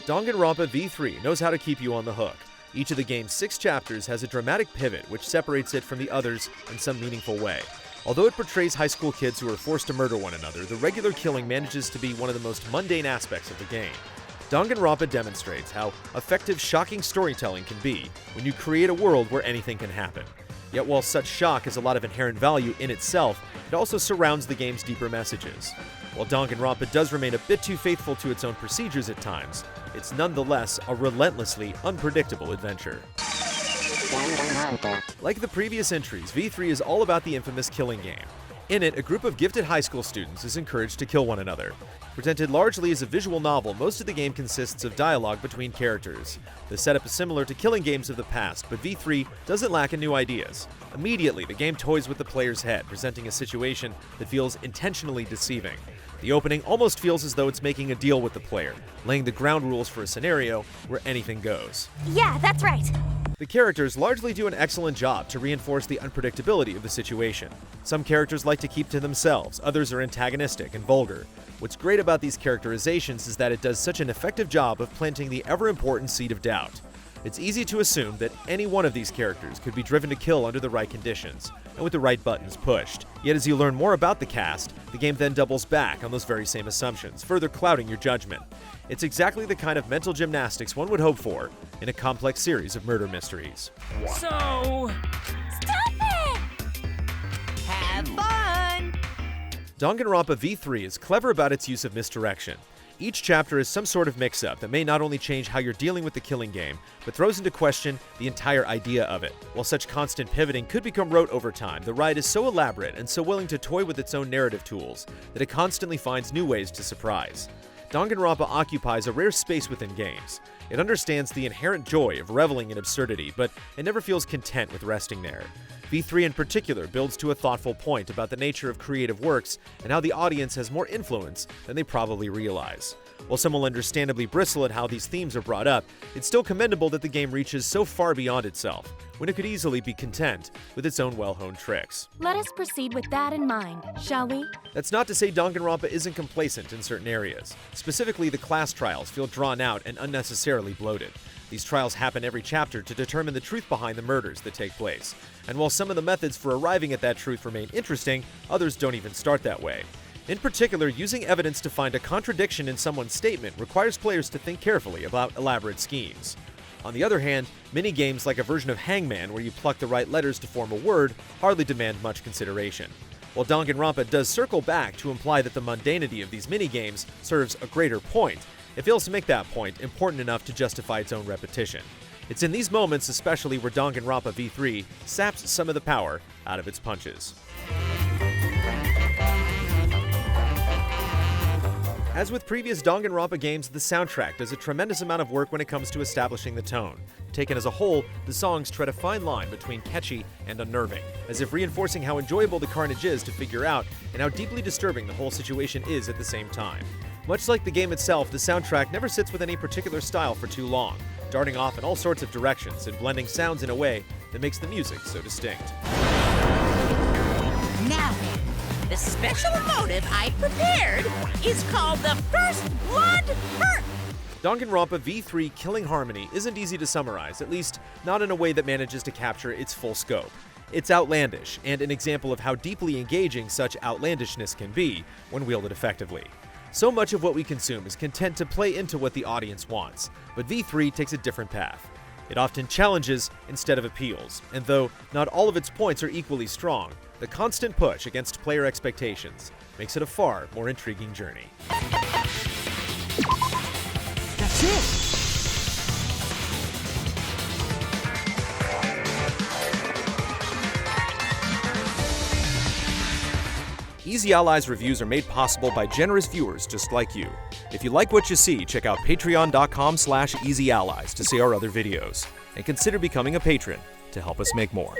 Danganronpa V3 knows how to keep you on the hook. Each of the game's 6 chapters has a dramatic pivot which separates it from the others in some meaningful way. Although it portrays high school kids who are forced to murder one another, the regular killing manages to be one of the most mundane aspects of the game. Danganronpa demonstrates how effective shocking storytelling can be when you create a world where anything can happen. Yet while such shock has a lot of inherent value in itself, it also surrounds the game's deeper messages. While Danganronpa does remain a bit too faithful to its own procedures at times, it's nonetheless a relentlessly unpredictable adventure. Like the previous entries, V3 is all about the infamous killing game. In it, a group of gifted high school students is encouraged to kill one another. Presented largely as a visual novel, most of the game consists of dialogue between characters. The setup is similar to killing games of the past, but V3 doesn't lack in new ideas. Immediately, the game toys with the player's head, presenting a situation that feels intentionally deceiving. The opening almost feels as though it's making a deal with the player, laying the ground rules for a scenario where anything goes. Yeah, that's right. The characters largely do an excellent job to reinforce the unpredictability of the situation. Some characters like to keep to themselves, others are antagonistic and vulgar. What's great about these characterizations is that it does such an effective job of planting the ever-important seed of doubt. It's easy to assume that any one of these characters could be driven to kill under the right conditions, and with the right buttons pushed. Yet as you learn more about the cast, the game then doubles back on those very same assumptions, further clouding your judgment. It's exactly the kind of mental gymnastics one would hope for in a complex series of murder mysteries. So... Stop it! have fun! Danganronpa V3 is clever about its use of misdirection. Each chapter is some sort of mix-up that may not only change how you're dealing with the killing game, but throws into question the entire idea of it. While such constant pivoting could become rote over time, the ride is so elaborate and so willing to toy with its own narrative tools that it constantly finds new ways to surprise. Danganronpa occupies a rare space within games. It understands the inherent joy of reveling in absurdity, but it never feels content with resting there. V3 in particular builds to a thoughtful point about the nature of creative works and how the audience has more influence than they probably realize. While some will understandably bristle at how these themes are brought up, it's still commendable that the game reaches so far beyond itself, when it could easily be content with its own well-honed tricks. Let us proceed with that in mind, shall we? That's not to say Danganronpa isn't complacent in certain areas. Specifically, the class trials feel drawn out and unnecessarily bloated. These trials happen every chapter to determine the truth behind the murders that take place. And while some of the methods for arriving at that truth remain interesting, others don't even start that way. In particular, using evidence to find a contradiction in someone's statement requires players to think carefully about elaborate schemes. On the other hand, mini-games like a version of Hangman where you pluck the right letters to form a word hardly demand much consideration. While Danganronpa does circle back to imply that the mundanity of these mini-games serves a greater point, it fails to make that point important enough to justify its own repetition. It's in these moments especially where Danganronpa V3 saps some of the power out of its punches. As with previous Danganronpa games, the soundtrack does a tremendous amount of work when it comes to establishing the tone. Taken as a whole, the songs tread a fine line between catchy and unnerving, as if reinforcing how enjoyable the carnage is to figure out and how deeply disturbing the whole situation is at the same time. Much like the game itself, the soundtrack never sits with any particular style for too long, darting off in all sorts of directions and blending sounds in a way that makes the music so distinct. Now, the special emotive I prepared is called the First Blood Hurt. Danganronpa V3 Killing Harmony isn't easy to summarize, at least not in a way that manages to capture its full scope. It's outlandish, and an example of how deeply engaging such outlandishness can be when wielded effectively. So much of what we consume is content to play into what the audience wants, but V3 takes a different path. It often challenges instead of appeals, and though not all of its points are equally strong, the constant push against player expectations makes it a far more intriguing journey. That's it! Easy Allies reviews are made possible by generous viewers just like you. If you like what you see, check out patreon.com/easyallies to see our other videos, and consider becoming a patron to help us make more.